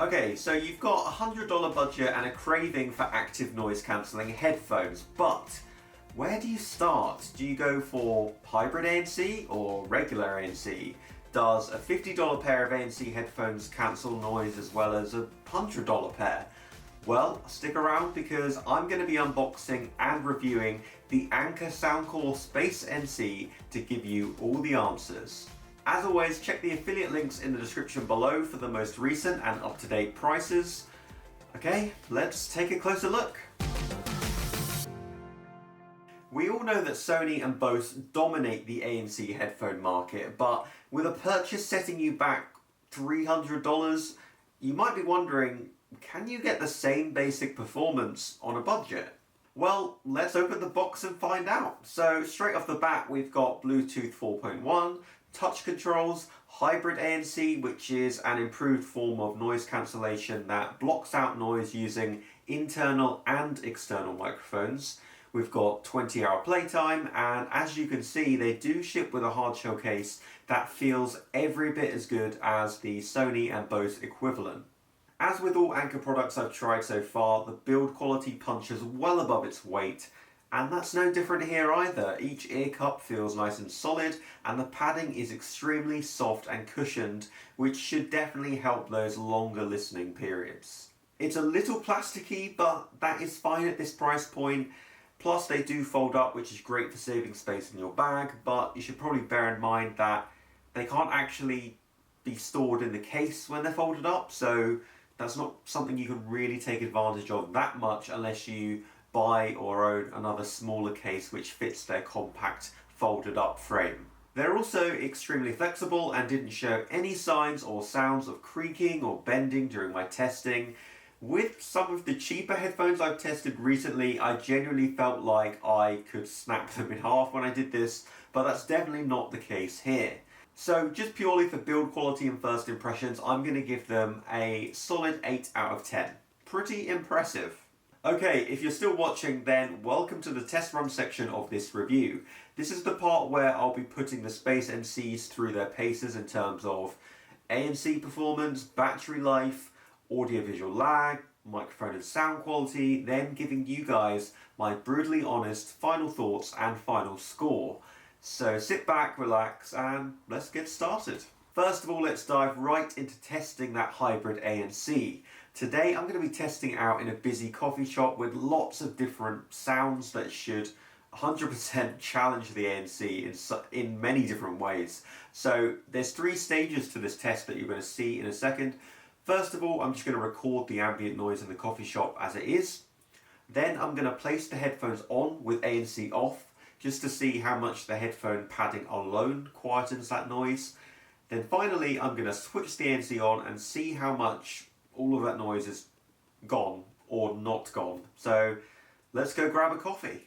Okay, so you've got a $100 budget and a craving for active noise cancelling headphones, but where do you start? Do you go for hybrid ANC or regular ANC? Does a $50 pair of ANC headphones cancel noise as well as a $100 pair? Well, stick around because I'm going to be unboxing and reviewing the Anker Soundcore Space NC to give you all the answers. As always, check the affiliate links in the description below for the most recent and up-to-date prices. Okay, let's take a closer look. We all know that Sony and Bose dominate the ANC headphone market, but with a purchase setting you back $300, you might be wondering, can you get the same basic performance on a budget? Well, let's open the box and find out. So straight off the bat, we've got Bluetooth 4.1, touch controls, hybrid ANC, which is an improved form of noise cancellation that blocks out noise using internal and external microphones. We've got 20-hour playtime, and as you can see, they do ship with a hardshell case that feels every bit as good as the Sony and Bose equivalent. As with all Anker products I've tried so far, the build quality punches well above its weight, and that's no different here either. Each ear cup feels nice and solid, and the padding is extremely soft and cushioned, which should definitely help those longer listening periods. It's a little plasticky, but that is fine at this price point. Plus they do fold up, which is great for saving space in your bag, but you should probably bear in mind that they can't actually be stored in the case when they're folded up, so that's not something you can really take advantage of that much unless you buy or own another smaller case which fits their compact folded up frame. They're also extremely flexible and didn't show any signs or sounds of creaking or bending during my testing. With some of the cheaper headphones I've tested recently, I genuinely felt like I could snap them in half when I did this, but that's definitely not the case here. So just purely for build quality and first impressions, I'm going to give them a solid 8 out of 10. Pretty impressive. Okay, if you're still watching, then welcome to the test run section of this review. This is the part where I'll be putting the Space NCs through their paces in terms of ANC performance, battery life, audio-visual lag, microphone and sound quality, then giving you guys my brutally honest final thoughts and final score. So sit back, relax, and let's get started. First of all, let's dive right into testing that hybrid ANC. Today I'm going to be testing it out in a busy coffee shop with lots of different sounds that should 100% challenge the ANC in many different ways. So there's 3 stages to this test that you're going to see in a second. First of all, I'm just going to record the ambient noise in the coffee shop as it is. Then I'm going to place the headphones on with ANC off, just to see how much the headphone padding alone quietens that noise. Then finally, I'm going to switch the ANC on and see how much all of that noise is gone or not gone. So let's go grab a coffee.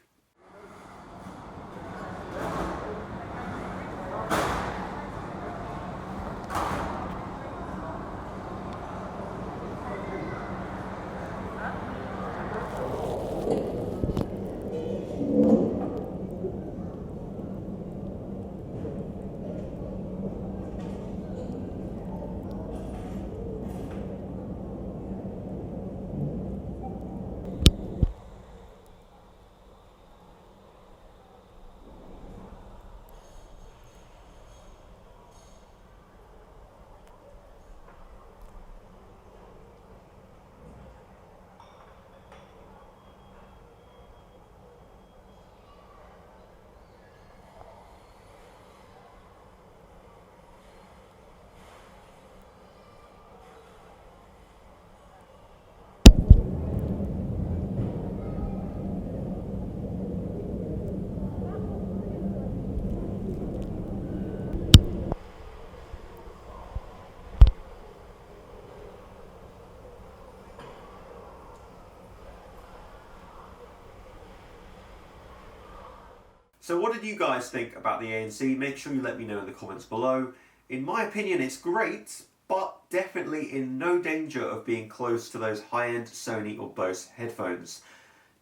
So what did you guys think about the ANC? Make sure you let me know in the comments below. In my opinion, it's great, but definitely in no danger of being close to those high-end Sony or Bose headphones.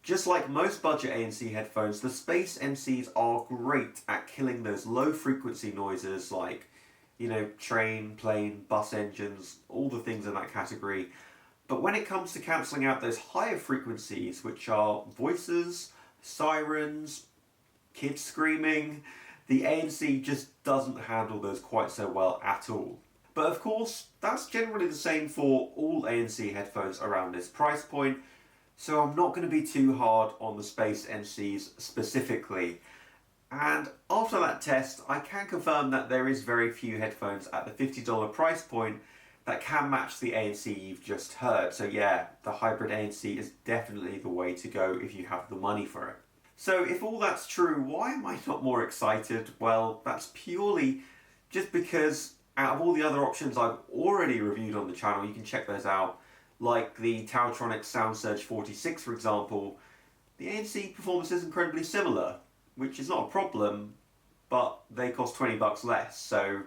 Just like most budget ANC headphones, the Space NCs are great at killing those low frequency noises like you know, train, plane, bus engines, all the things in that category. But when it comes to cancelling out those higher frequencies, which are voices, sirens, kids screaming, the ANC just doesn't handle those quite so well at all. But of course, that's generally the same for all ANC headphones around this price point, so I'm not going to be too hard on the Space NCs specifically. And after that test, I can confirm that there is very few headphones at the $50 price point that can match the ANC you've just heard. So yeah, the hybrid ANC is definitely the way to go if you have the money for it. So if all that's true, why am I not more excited? Well, that's purely just because out of all the other options I've already reviewed on the channel, you can check those out, like the TaoTronics SoundSurge 46 for example, the ANC performance is incredibly similar, which is not a problem, but they cost 20 bucks less. So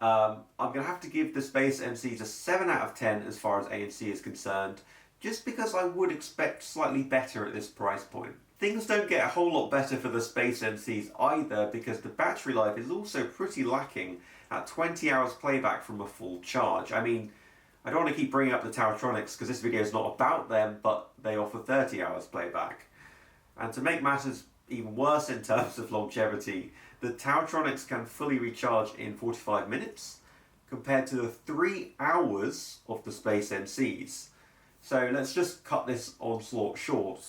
I'm going to have to give the Space NCs a 7 out of 10 as far as ANC is concerned, just because I would expect slightly better at this price point. Things don't get a whole lot better for the Space NCs either, because the battery life is also pretty lacking at 20 hours playback from a full charge. I mean, I don't want to keep bringing up the TaoTronics because this video is not about them, but they offer 30 hours playback. And to make matters even worse in terms of longevity, the TaoTronics can fully recharge in 45 minutes compared to the 3 hours of the Space NCs. So let's just cut this onslaught short.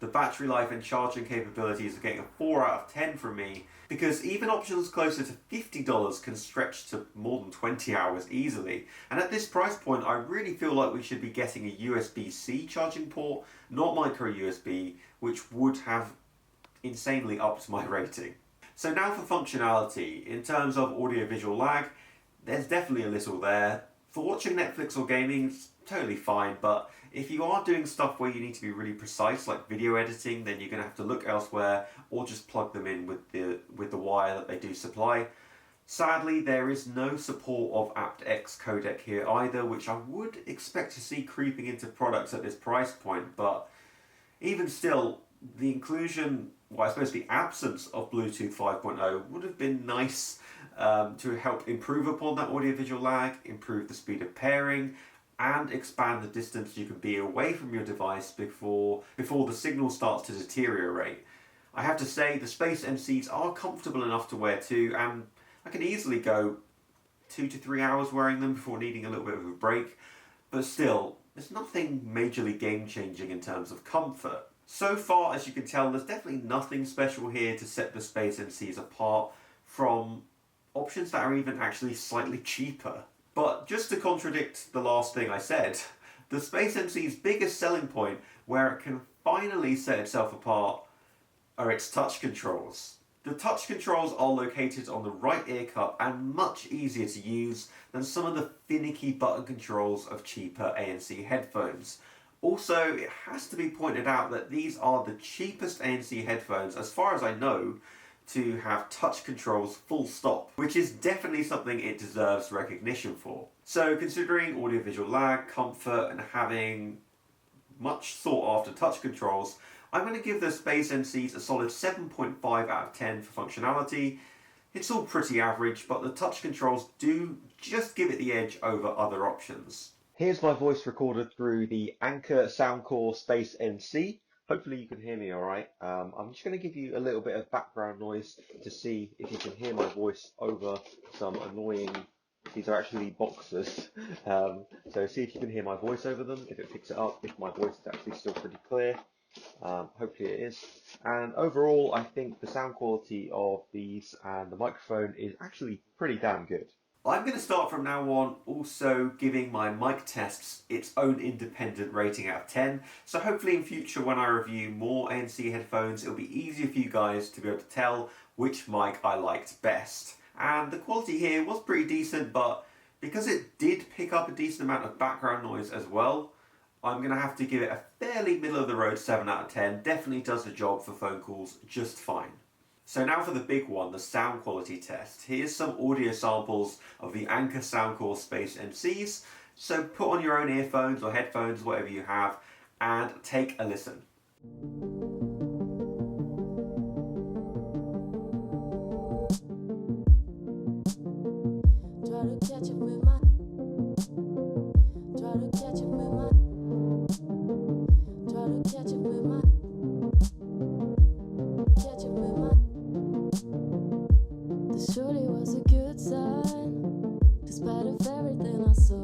The battery life and charging capabilities are getting a 4 out of 10 from me, because even options closer to $50 can stretch to more than 20 hours easily. And at this price point, I really feel like we should be getting a USB-C charging port, not micro USB, which would have insanely upped my rating. So now for functionality. In terms of audio-visual lag, there's definitely a little there. For watching Netflix or gaming, it's totally fine, but if you are doing stuff where you need to be really precise, like video editing, then you're going to have to look elsewhere or just plug them in with the wire that they do supply. Sadly, there is no support of aptX codec here either, which I would expect to see creeping into products at this price point, but even still, the inclusion, well, I suppose the absence of Bluetooth 5.0 would have been nice to help improve upon that audio-visual lag, improve the speed of pairing, and expand the distance you can be away from your device before the signal starts to deteriorate. I have to say, the Space NCs are comfortable enough to wear too, and I can easily go 2 to 3 hours wearing them before needing a little bit of a break, but still, there's nothing majorly game-changing in terms of comfort. So far, as you can tell, there's definitely nothing special here to set the Space NCs apart from options that are even actually slightly cheaper. But just to contradict the last thing I said, the Space NC's biggest selling point, where it can finally set itself apart, are its touch controls. The touch controls are located on the right ear cup and much easier to use than some of the finicky button controls of cheaper ANC headphones. Also, it has to be pointed out that these are the cheapest ANC headphones, as far as I know, to have touch controls full stop, which is definitely something it deserves recognition for. So considering audio-visual lag, comfort, and having much sought after touch controls, I'm going to give the Space NCs a solid 7.5 out of 10 for functionality. It's all pretty average, but the touch controls do just give it the edge over other options. Here's my voice recorded through the Anker Soundcore Space NC. Hopefully you can hear me alright. I'm just going to give you a little bit of background noise to see if you can hear my voice over some annoying, these are actually boxers. So see if you can hear my voice over them, if it picks it up, if my voice is actually still pretty clear. Hopefully it is. And overall, I think the sound quality of these and the microphone is actually pretty damn good. I'm going to start from now on also giving my mic tests its own independent rating out of 10. So hopefully in future when I review more ANC headphones, it'll be easier for you guys to be able to tell which mic I liked best. And the quality here was pretty decent, but because it did pick up a decent amount of background noise as well, I'm going to have to give it a fairly middle of the road 7 out of 10. Definitely does the job for phone calls just fine. So now for the big one, the sound quality test. Here's some audio samples of the Anker Soundcore Space NCs. So put on your own earphones or headphones, whatever you have, and take a listen. Try to catch it with my. Try to catch it with my. Try to catch it with my. Catch it with my. This surely was a good sign, despite of everything I saw.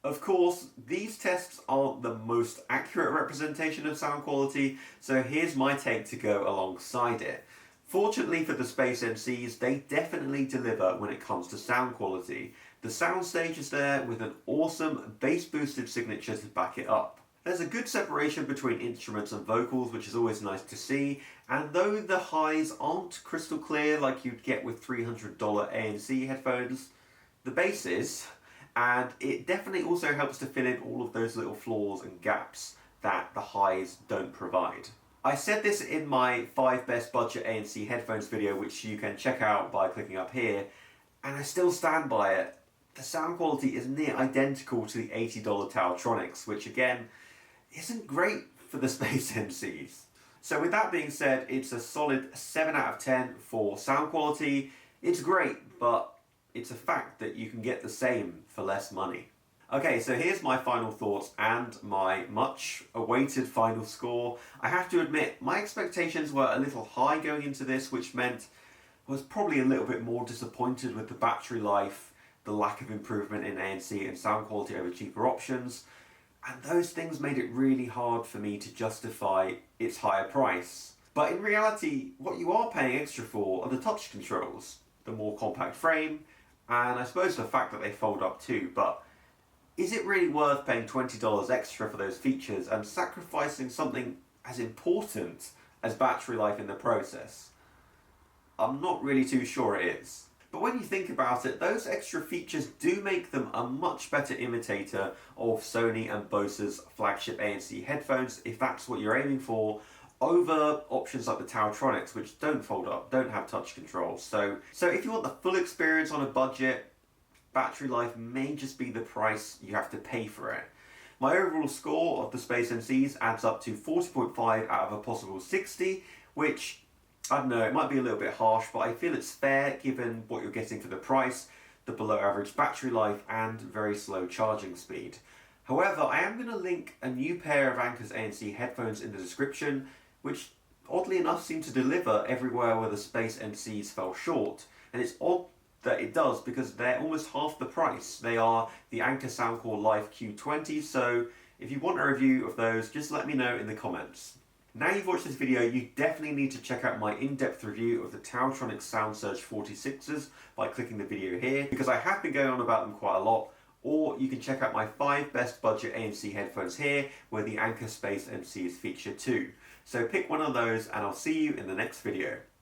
Of course, these tests aren't the most accurate representation of sound quality, so here's my take to go alongside it. Fortunately for the Space NCs, they definitely deliver when it comes to sound quality. The soundstage is there with an awesome bass-boosted signature to back it up. There's a good separation between instruments and vocals, which is always nice to see, and though the highs aren't crystal clear like you'd get with $300 ANC headphones, the bass is. And it definitely also helps to fill in all of those little flaws and gaps that the highs don't provide. I said this in my 5 best budget ANC headphones video, which you can check out by clicking up here, and I still stand by it. The sound quality is near identical to the $80 TaoTronics, which again, isn't great for the Space NCs. So with that being said, it's a solid 7 out of 10 for sound quality. It's great, but it's a fact that you can get the same for less money. Okay, so here's my final thoughts and my much awaited final score. I have to admit, my expectations were a little high going into this, which meant I was probably a little bit more disappointed with the battery life, the lack of improvement in ANC and sound quality over cheaper options, and those things made it really hard for me to justify its higher price. But in reality, what you are paying extra for are the touch controls, the more compact frame, and I suppose the fact that they fold up too, but is it really worth paying $20 extra for those features and sacrificing something as important as battery life in the process? I'm not really too sure it is. But when you think about it, those extra features do make them a much better imitator of Sony and Bose's flagship ANC headphones, if that's what you're aiming for, over options like the TaoTronics, which don't fold up, don't have touch control. So if you want the full experience on a budget, battery life may just be the price you have to pay for it. My overall score of the Space NCs adds up to 40.5 out of a possible 60, which, I don't know, it might be a little bit harsh, but I feel it's fair given what you're getting for the price, the below average battery life, and very slow charging speed. However, I am going to link a new pair of Anker's ANC headphones in the description, which oddly enough seem to deliver everywhere where the Space NCs fell short. And it's odd that it does because they're almost half the price. They are the Anker Soundcore Live Q20, so if you want a review of those, just let me know in the comments. Now you've watched this video, you definitely need to check out my in-depth review of the TaoTronics SoundSurge 46s by clicking the video here, because I have been going on about them quite a lot. Or you can check out my 5 best budget ANC headphones here, where the Anker Space NC is featured too. So pick one of those and I'll see you in the next video.